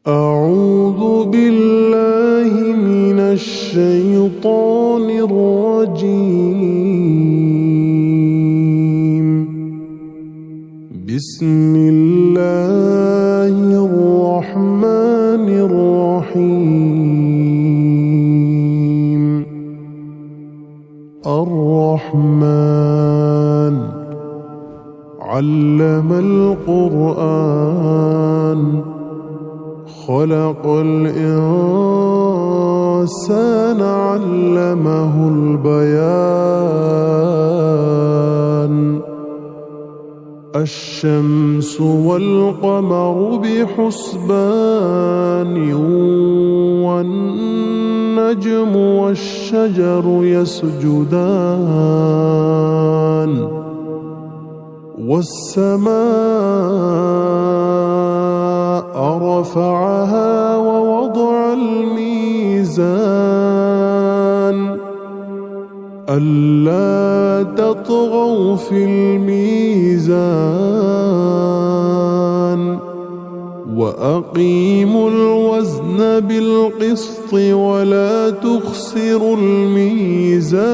أعوذ بالله من الشيطان الرجيم. بسم الله الرحمن الرحيم. الرحمن علم القرآن خلق الإنسان علمه البيان. الشمس والقمر بحسبان والنجم والشجر يسجدان والسماء رفعها ووضع الميزان ألا تطغوا في الميزان وأقيموا الوزن بالقسط ولا تخسروا الميزان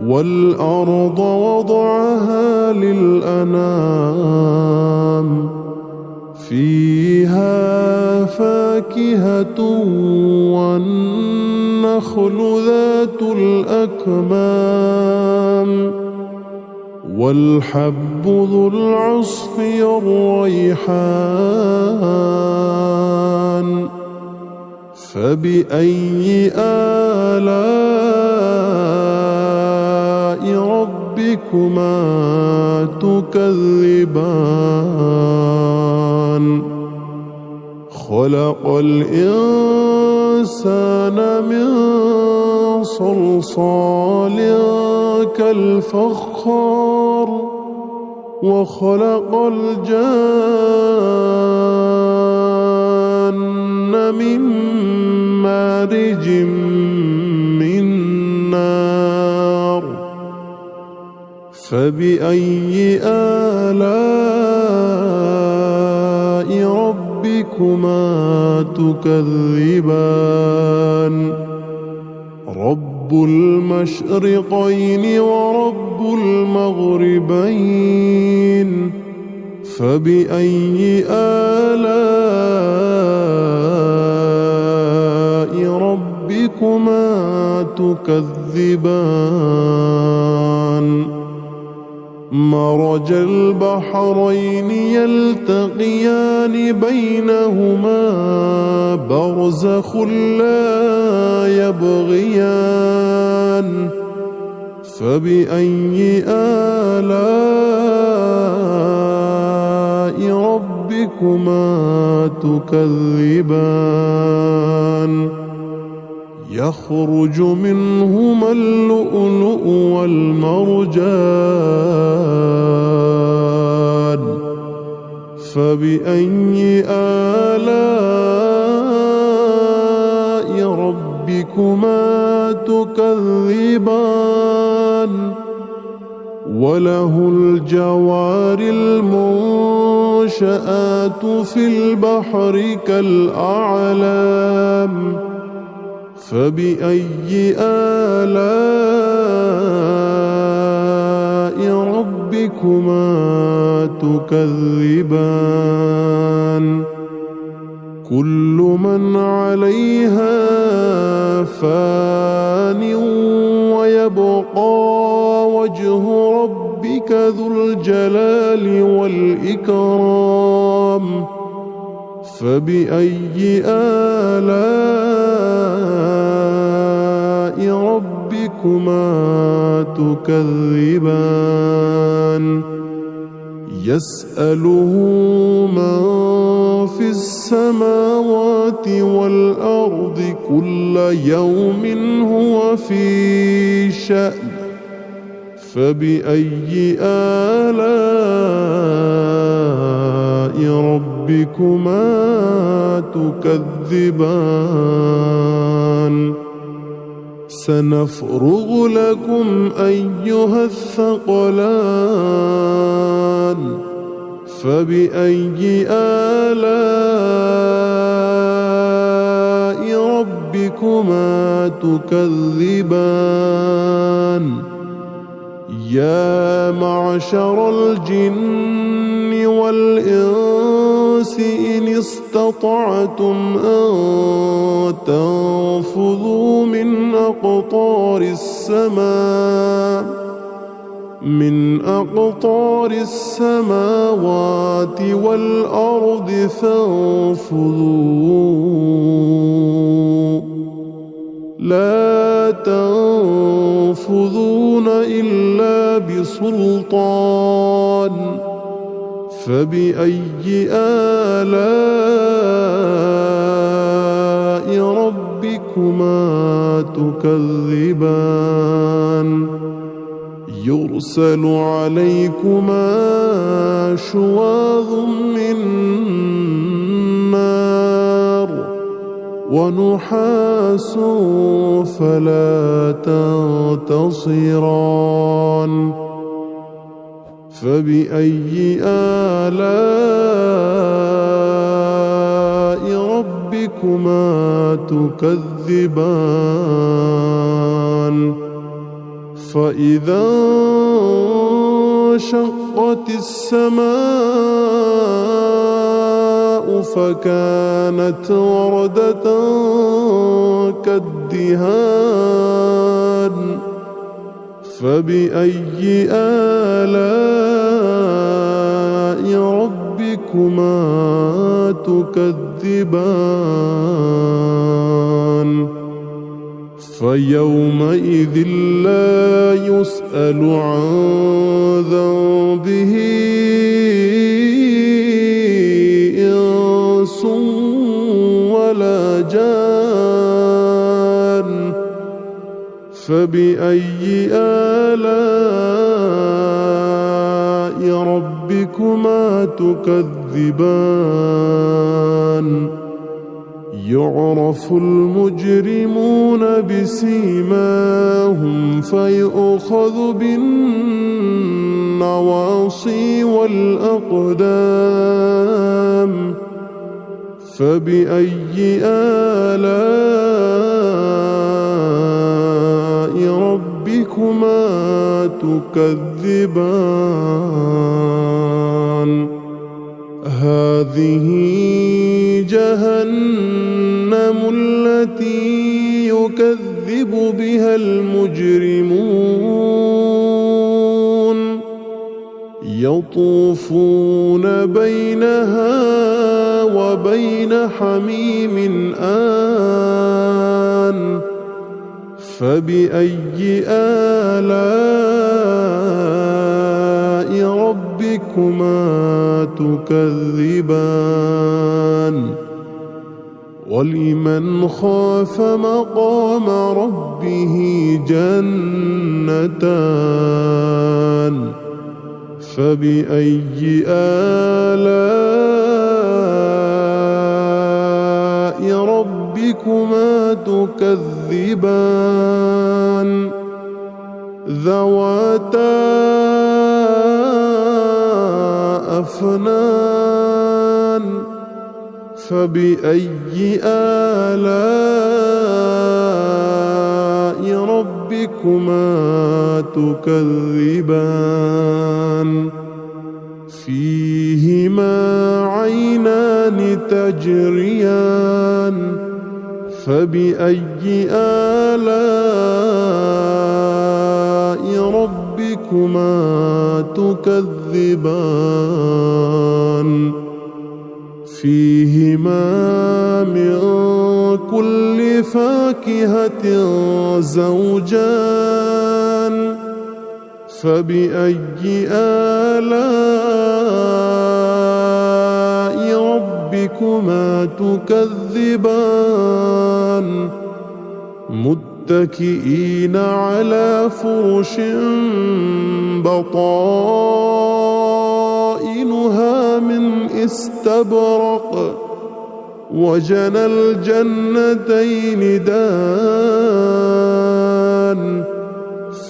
والأرض وضعها للأنام فيها فاكهة والنخل ذات الأكمام والحب ذو العصف والريحان. فبأي آلاء ربكما تكذبان؟ خلق الإنسان من صلصال كالفخار وخلق الجان من مارج من نار. فبأي آلاء ربكما تكذبان؟ رب المشرقين ورب المغربين. فبأي آلاء ربكما تكذبان؟ مرج البحرين يلتقيان بينهما برزخ لا يبغيان. فبأي آلاء ربكما تكذبان؟ يخرج منهما اللؤلؤ والمرجان. فبأي آلاء ربكما تكذبان؟ وله الجوار المنشآت في البحر كالأعلام. فبأي آلاء ربكما تكذبان؟ كل من عليها فان ويبقى وجه ربك ذو الجلال والإكرام. فبأي آلاء ربكما تكذبان؟ يسأله من في السماوات والأرض كل يوم هو في شأن. فبأي آلاء ربكما تكذبان؟ سنفرغ لكم أيها الثقلان فبأي آلاء ربكما تكذبان يا معشر الجن والإنس إن استطعتم أن تنفذوا من أقطار السماوات والأرض فانفذوا لا تنفذون إلا بسلطان فبأي آلاء ربكما تكذبان يرسل عليكما شواظ من نار ونحاس فلا تنتصران فبأي آلاء ربكما تكذبان فإذا انشقت السماء فكانت وردة كالدهان فبأي آلاء ربكما تكذبان فيومئذ لا يسأل عن ذنبه إنس ولا جان فبأي آلاء ربكما تكذبان يعرف المجرمون بسيماهم فيؤخذ بالنواصي والأقدام فبأي آلاء ربكما تكذبان هذه جهنم التي يكذب بها المجرمون يطوفون بينها وبين حميم آن فبأي آلاء ربكما تكذبان ولمن خاف مقام ربه جنتان فبأي آلاء ربكما تكذبان ذواتا أفنان فبأي آلاء ربكما تكذبان فيهما عينان تجريان فبأي آلاء ربكما تكذبان فيهما من كل فاكهة زوجان فبأي آلاء ربكما تكذبان متكئين على فرش بطائنها من استبرق وجنى الجنتين دان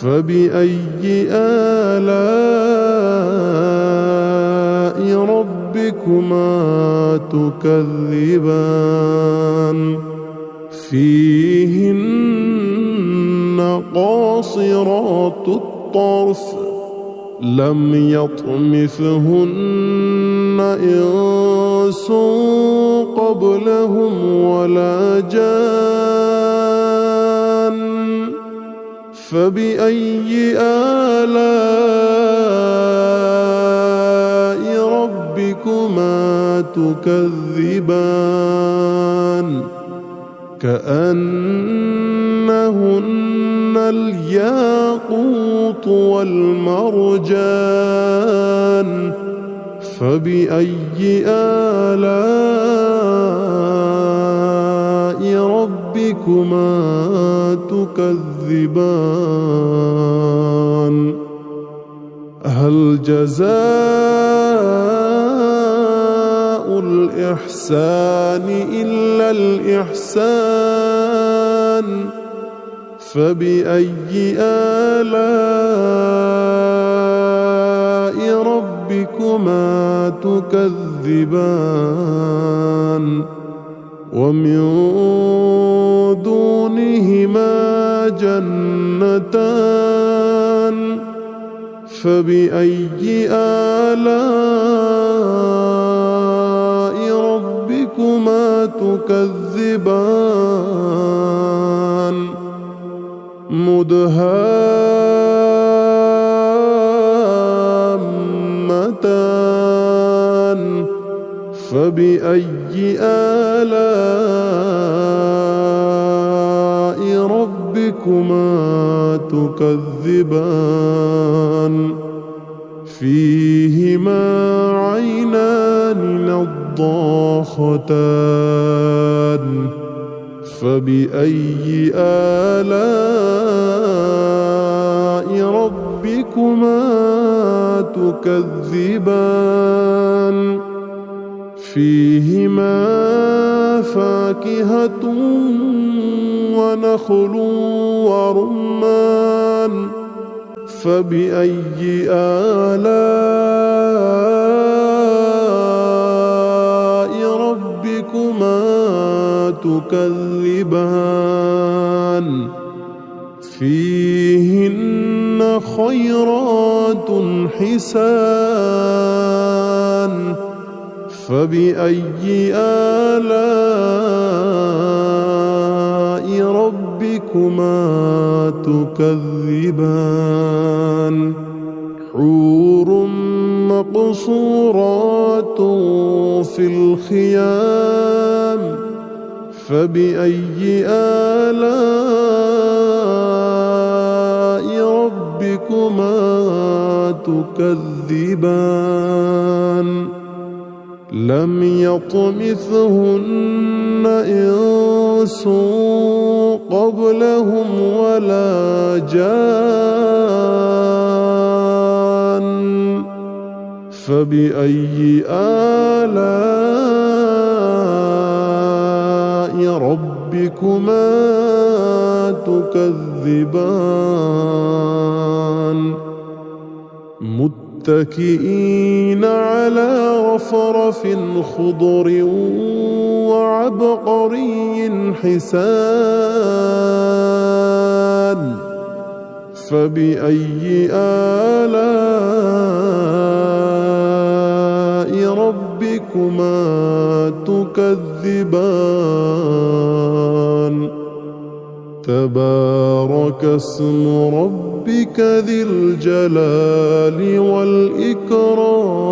فبأي آلاء ربكما ربكما تكذبان فيهن قاصرات الطرف لم يطمثهن إنس قبلهم ولا جان فبأي آلاء ربكما تكذبان كأنهن الياقوت والمرجان فبأي آلاء ربكما تكذبان هل جزاء الإحسان إلا الإحسان فبأي آلاء ربكما تكذبان ومن دونهما جنتان فبأي آلاء ربكما تكذبان مدهامتان فبأي آلاء ربكما تكذبان فيهما عينان نضاختان فبأي آلاء ربكما تكذبان فيهما فاكهة ونخل ورمان فبأي آلاء ربكما تكذبان فيهن خيرات حسان فبأي آلاء ربكما تكذبان حور مقصورات في الخيام فبأي آلاء ربكما تكذبان لم يطمثهن إنس قبلهم ولا جان فبأي آلاء ربكما تكذبان متكئين على رفرف خضر وعبقري حسان فبأي آلاء ربكما تكذبان تبارك اسم ربك ذي الجلال والإكرام